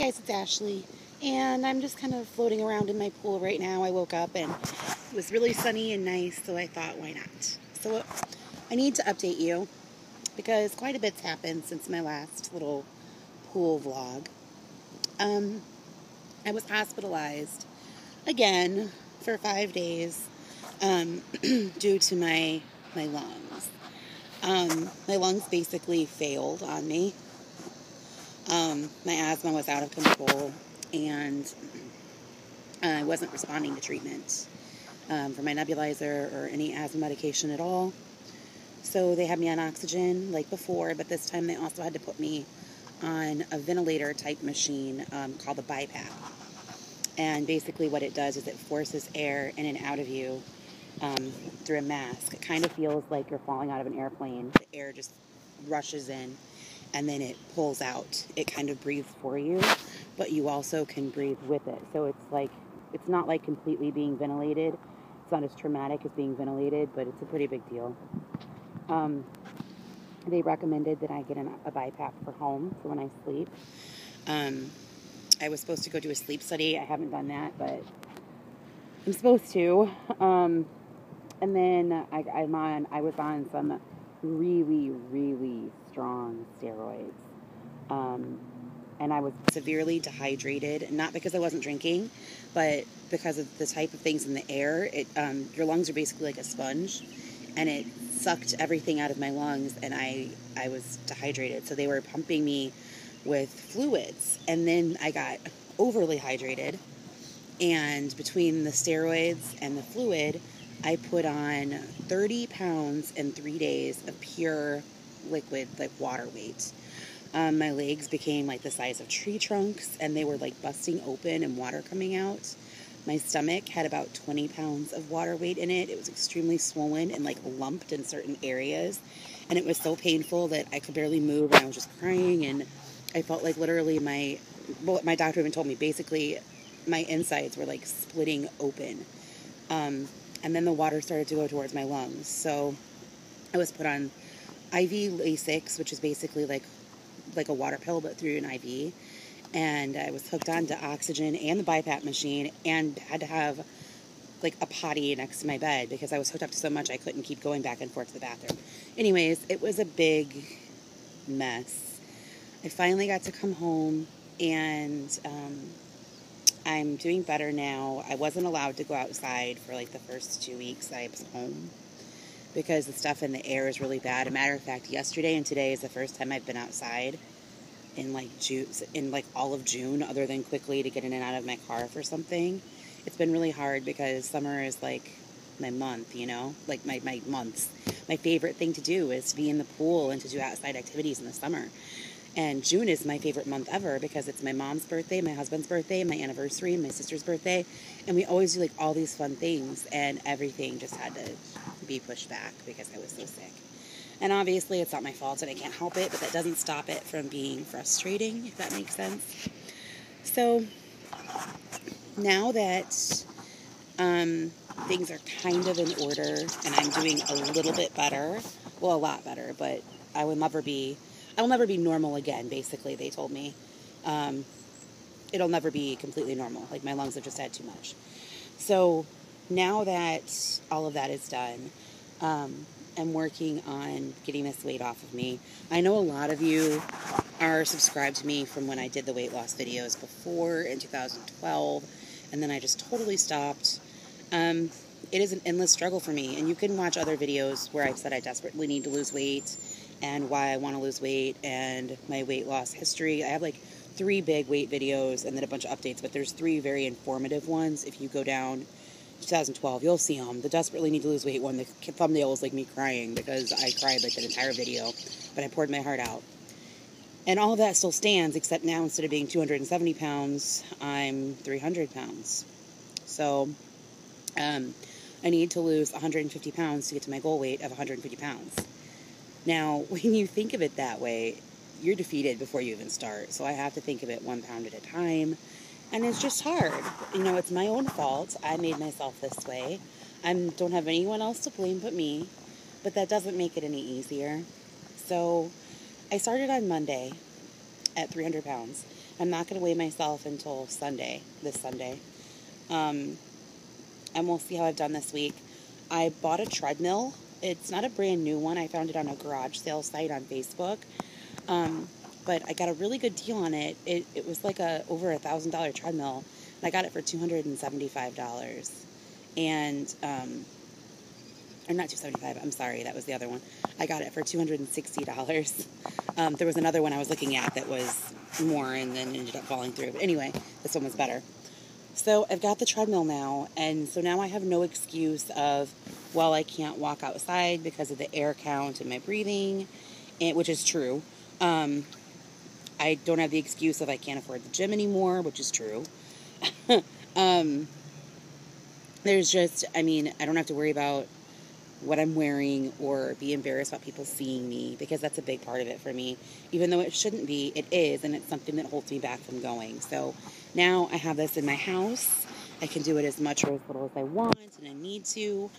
guys, it's Ashley, and I'm just kind of floating around in my pool right now. I woke up and it was really sunny and nice, so I thought, why not? So I need to update you because quite a bit's happened since my last little pool vlog. I was hospitalized again for 5 days due to my lungs. My lungs basically failed on me. My asthma was out of control, and I wasn't responding to treatment for my nebulizer or any asthma medication at all. So they had me on oxygen like before, but this time they also had to put me on a ventilator type machine called a BiPAP. And basically what it does is it forces air in and out of you through a mask. It kind of feels like you're falling out of an airplane. The air just rushes in and then it pulls out. It kind of breathes for you, but you also can breathe with it. So it's not like completely being ventilated. It's not as traumatic as being ventilated, but it's a pretty big deal. They recommended that I get a BiPAP for home for when I sleep. I was supposed to go do a sleep study. I haven't done that, but I'm supposed to. And then I was on some really, really strong steroids. And I was severely dehydrated, not because I wasn't drinking, but because of the type of things in the air. Your lungs are basically like a sponge, and it sucked everything out of my lungs, and I was dehydrated. So they were pumping me with fluids, and then I got overly hydrated, and between the steroids and the fluid, I put on 30 pounds in 3 days of pure liquid, like water weight. My legs became like the size of tree trunks, and they were like busting open and water coming out. My stomach had about 20 pounds of water weight in it. It was extremely swollen and like lumped in certain areas, and it was so painful that I could barely move, and I was just crying, and I felt like literally my doctor even told me basically my insides were like splitting open. And then the water started to go towards my lungs. So I was put on IV Lasix, which is basically like a water pill, but through an IV. And I was hooked on to oxygen and the BiPAP machine, and had to have like a potty next to my bed because I was hooked up to so much I couldn't keep going back and forth to the bathroom. Anyways, it was a big mess. I finally got to come home, and I'm doing better now. I wasn't allowed to go outside for like the first 2 weeks I was home because the stuff in the air is really bad. As a matter of fact, yesterday and today is the first time I've been outside in like all of June, other than quickly to get in and out of my car for something. It's been really hard because summer is like my month, like my months. My favorite thing to do is to be in the pool and to do outside activities in the summer. And June is my favorite month ever because it's my mom's birthday, my husband's birthday, my anniversary, my sister's birthday. And we always do like all these fun things, and everything just had to be pushed back because I was so sick. And obviously it's not my fault and I can't help it, but that doesn't stop it from being frustrating, if that makes sense. So now that things are kind of in order and I'm doing a little bit better, well, a lot better, but I will never be normal again, basically, they told me. It'll never be completely normal. Like, my lungs have just had too much. So now that all of that is done, I'm working on getting this weight off of me. I know a lot of you are subscribed to me from when I did the weight loss videos before in 2012, and then I just totally stopped. It is an endless struggle for me, and you can watch other videos where I've said I desperately need to lose weight and why I want to lose weight and my weight loss history. I have like 3 big weight videos and then a bunch of updates, but there's 3 very informative ones. If you go down 2012, you'll see them. The desperately need to lose weight one, the thumbnail was like me crying because I cried like that entire video, but I poured my heart out. And all of that still stands, except now instead of being 270 pounds, I'm 300 pounds. So I need to lose 150 pounds to get to my goal weight of 150 pounds. Now, when you think of it that way, you're defeated before you even start. So I have to think of it 1 pound at a time. And it's just hard. It's my own fault. I made myself this way. I don't have anyone else to blame but me. But that doesn't make it any easier. So I started on Monday at 300 pounds. I'm not going to weigh myself until Sunday, this Sunday. And we'll see how I've done this week. I bought a treadmill. It's not a brand new one. I found it on a garage sale site on Facebook. But I got a really good deal on it. It was like over $1,000 treadmill. And I got it for $275. And, or not $275, I'm sorry, that was the other one. I got it for $260. There was another one I was looking at that was more and then ended up falling through. But anyway, this one was better. So I've got the treadmill now, and so now I have no excuse of, well, I can't walk outside because of the air count and my breathing, which is true. I don't have the excuse of I can't afford the gym anymore, which is true. There's just, I don't have to worry about what I'm wearing or be embarrassed about people seeing me, because that's a big part of it for me. Even though it shouldn't be, it is, and it's something that holds me back from going. So now I have this in my house. I can do it as much or as little as I want, and I need to.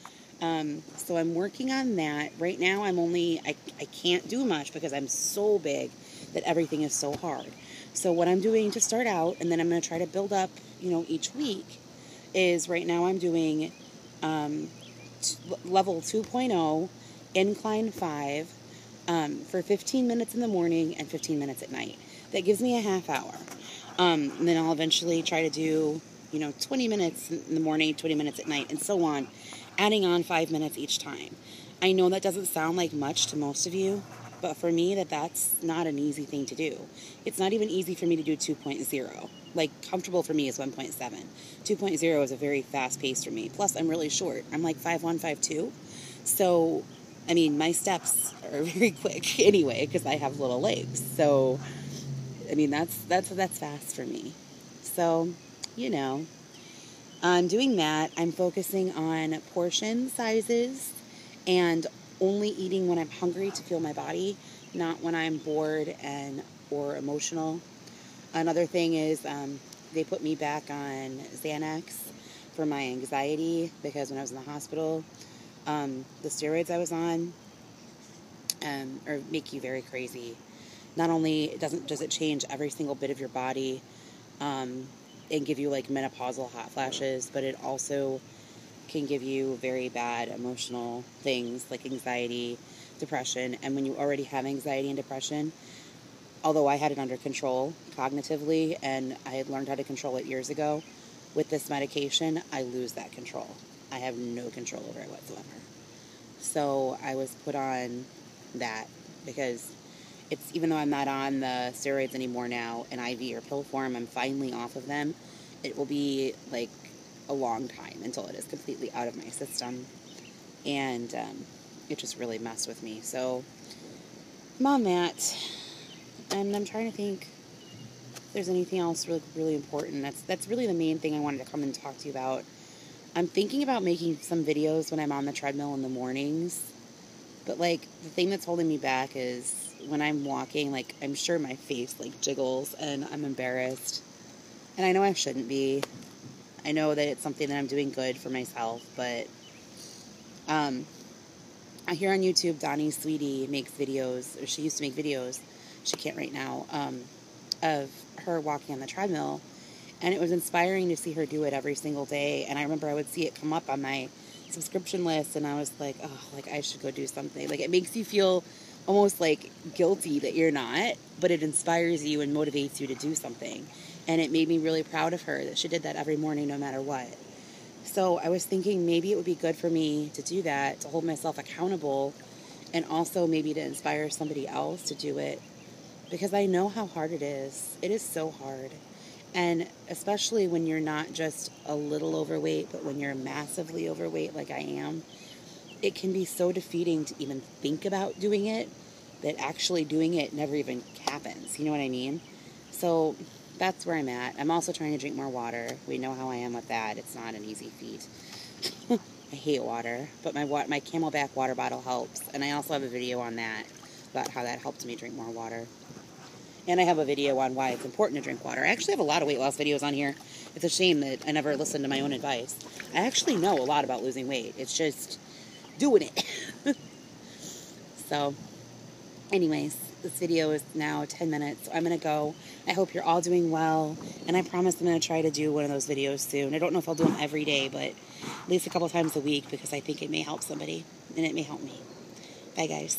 So I'm working on that. Right now I can't do much because I'm so big that everything is so hard. So what I'm doing to start out, and then I'm going to try to build up, each week, is right now I'm doing level 2.0, incline 5, for 15 minutes in the morning and 15 minutes at night. That gives me a half hour. And then I'll eventually try to do, 20 minutes in the morning, 20 minutes at night, and so on, adding on 5 minutes each time. I know that doesn't sound like much to most of you, but for me, that's not an easy thing to do. It's not even easy for me to do 2.0. Like, comfortable for me is 1.7. 2.0 is a very fast pace for me. Plus, I'm really short. I'm like 5'1", 5'2". So, my steps are very quick anyway, because I have little legs. So, that's fast for me. So, I'm doing that. I'm focusing on portion sizes and only eating when I'm hungry to fuel my body, not when I'm bored or emotional. Another thing is they put me back on Xanax for my anxiety, because when I was in the hospital, the steroids I was on make you very crazy. Not only does it change every single bit of your body and give you like menopausal hot flashes, but it also can give you very bad emotional things like anxiety, depression. And when you already have anxiety and depression, although I had it under control cognitively and I had learned how to control it years ago, with this medication, I lose that control. I have no control over it whatsoever. So I was put on that because even though I'm not on the steroids anymore now in IV or pill form, I'm finally off of them. It will be like a long time until it is completely out of my system. And it just really messed with me. So I'm on that. And I'm trying to think if there's anything else really, really important. That's really the main thing I wanted to come and talk to you about. I'm thinking about making some videos when I'm on the treadmill in the mornings. But, the thing that's holding me back is when I'm walking, I'm sure my face, jiggles and I'm embarrassed. And I know I shouldn't be. I know that it's something that I'm doing good for myself, but I hear on YouTube Donnie Sweetie makes videos, or she used to make videos, she can't right now, of her walking on the treadmill, and it was inspiring to see her do it every single day. And I remember I would see it come up on my subscription list, and I was like, I should go do something. It makes you feel almost guilty that you're not, but it inspires you and motivates you to do something. And it made me really proud of her that she did that every morning no matter what. So I was thinking maybe it would be good for me to do that, to hold myself accountable, and also maybe to inspire somebody else to do it, because I know how hard it is. It is so hard. And especially when you're not just a little overweight, but when you're massively overweight like I am, it can be so defeating to even think about doing it that actually doing it never even happens. You know what I mean? So that's where I'm at. I'm also trying to drink more water. We know how I am with that. It's not an easy feat. I hate water, but my Camelback water bottle helps. And I also have a video on that, about how that helped me drink more water. And I have a video on why it's important to drink water. I actually have a lot of weight loss videos on here. It's a shame that I never listened to my own advice. I actually know a lot about losing weight. It's just doing it. So, anyways, this video is now 10 minutes, so I'm going to go. I hope you're all doing well, and I promise I'm going to try to do one of those videos soon. I don't know if I'll do them every day, but at least a couple times a week, because I think it may help somebody, and it may help me. Bye, guys.